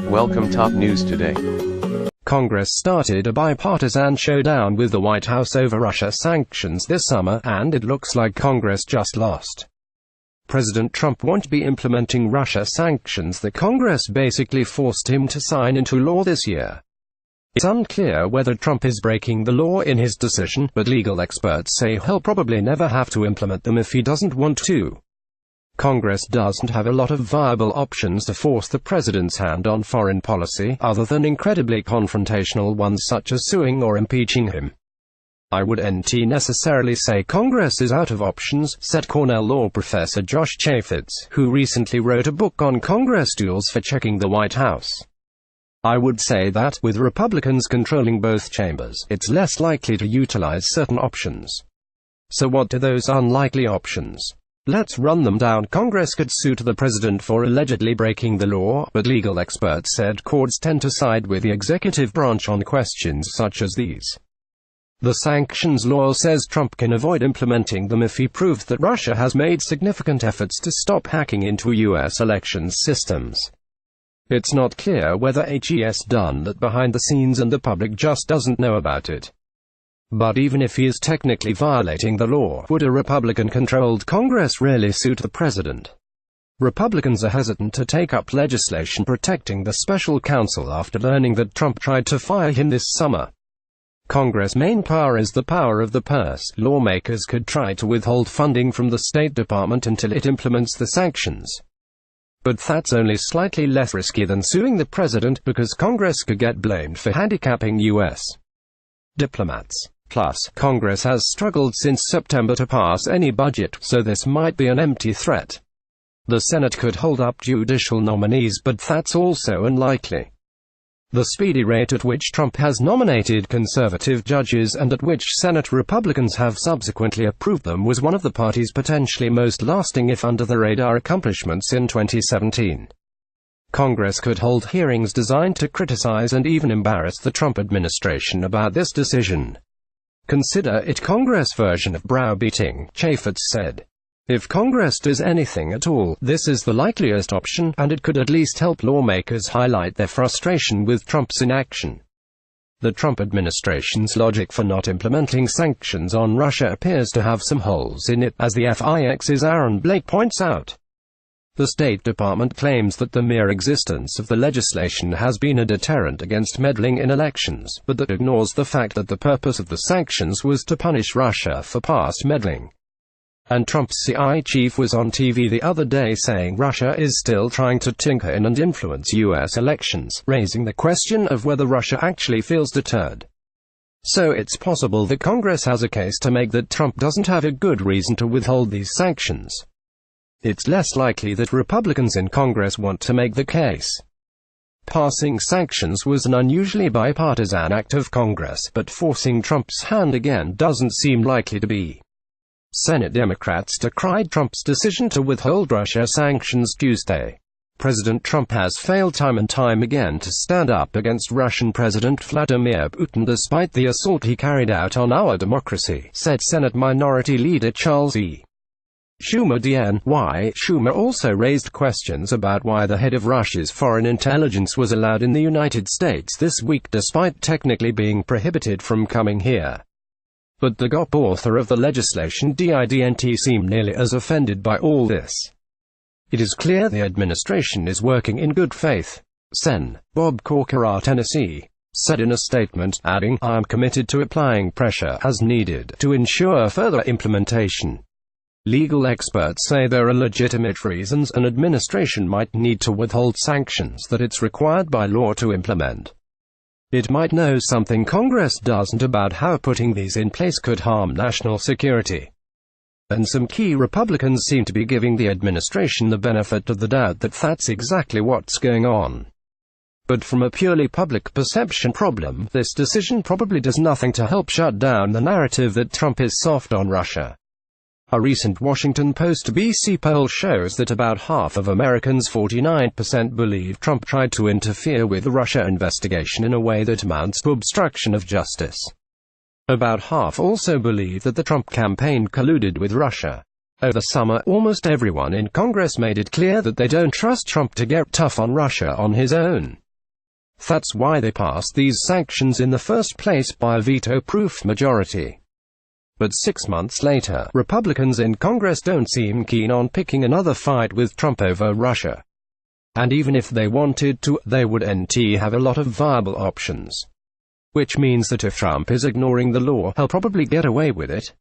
Welcome top news today. Congress started a bipartisan showdown with the White House over Russia sanctions this summer, and it looks like Congress just lost. President Trump won't be implementing Russia sanctions that Congress basically forced him to sign into law this year. It's unclear whether Trump is breaking the law in his decision, but legal experts say he'll probably never have to implement them if he doesn't want to. Congress doesn't have a lot of viable options to force the president's hand on foreign policy, other than incredibly confrontational ones such as suing or impeaching him. I wouldn't necessarily say Congress is out of options, said Cornell law professor Josh Chaffetz, who recently wrote a book on Congress tools for checking the White House. I would say that, with Republicans controlling both chambers, it's less likely to utilize certain options. So what are those unlikely options? Let's run them down. Congress could sue the president for allegedly breaking the law, but legal experts said courts tend to side with the executive branch on questions such as these. The sanctions law says Trump can avoid implementing them if he proves that Russia has made significant efforts to stop hacking into U.S. elections systems. It's not clear whether HE's done that behind the scenes and the public just doesn't know about it. But even if he is technically violating the law, would a Republican-controlled Congress really suit the president? Republicans are hesitant to take up legislation protecting the special counsel after learning that Trump tried to fire him this summer. Congress' main power is the power of the purse. Lawmakers could try to withhold funding from the State Department until it implements the sanctions. But that's only slightly less risky than suing the president, because Congress could get blamed for handicapping U.S. diplomats. Plus, Congress has struggled since September to pass any budget, so this might be an empty threat. The Senate could hold up judicial nominees, but that's also unlikely. The speedy rate at which Trump has nominated conservative judges and at which Senate Republicans have subsequently approved them was one of the party's potentially most lasting if under-the-radar accomplishments in 2017. Congress could hold hearings designed to criticize and even embarrass the Trump administration about this decision. Consider it Congress' version of browbeating, Chaffetz said. If Congress does anything at all, this is the likeliest option, and it could at least help lawmakers highlight their frustration with Trump's inaction. The Trump administration's logic for not implementing sanctions on Russia appears to have some holes in it, as the FIX's Aaron Blake points out. The State Department claims that the mere existence of the legislation has been a deterrent against meddling in elections, but that ignores the fact that the purpose of the sanctions was to punish Russia for past meddling. And Trump's CI chief was on TV the other day saying Russia is still trying to tinker in and influence U.S. elections, raising the question of whether Russia actually feels deterred. So it's possible that Congress has a case to make that Trump doesn't have a good reason to withhold these sanctions. It's less likely that Republicans in Congress want to make the case. Passing sanctions was an unusually bipartisan act of Congress, but forcing Trump's hand again doesn't seem likely to be. Senate Democrats decried Trump's decision to withhold Russia sanctions Tuesday. President Trump has failed time and time again to stand up against Russian President Vladimir Putin despite the assault he carried out on our democracy, said Senate Minority Leader Charles E. Schumer. Schumer also raised questions about why the head of Russia's foreign intelligence was allowed in the United States this week despite technically being prohibited from coming here. But the GOP author of the legislation didn't seem nearly as offended by all this. It is clear the administration is working in good faith. Sen. Bob Corker, Tennessee, said in a statement, adding, "I am committed to applying pressure as needed to ensure further implementation." Legal experts say there are legitimate reasons an administration might need to withhold sanctions that it's required by law to implement. It might know something Congress doesn't about how putting these in place could harm national security. And some key Republicans seem to be giving the administration the benefit of the doubt that that's exactly what's going on. But from a purely public perception problem, this decision probably does nothing to help shut down the narrative that Trump is soft on Russia. A recent Washington Post-BC poll shows that about half of Americans, 49%, believe Trump tried to interfere with the Russia investigation in a way that amounts to obstruction of justice. About half also believe that the Trump campaign colluded with Russia. Over the summer, almost everyone in Congress made it clear that they don't trust Trump to get tough on Russia on his own. That's why they passed these sanctions in the first place by a veto-proof majority. But 6 months later, Republicans in Congress don't seem keen on picking another fight with Trump over Russia. And even if they wanted to, they wouldn't have a lot of viable options. Which means that if Trump is ignoring the law, he'll probably get away with it.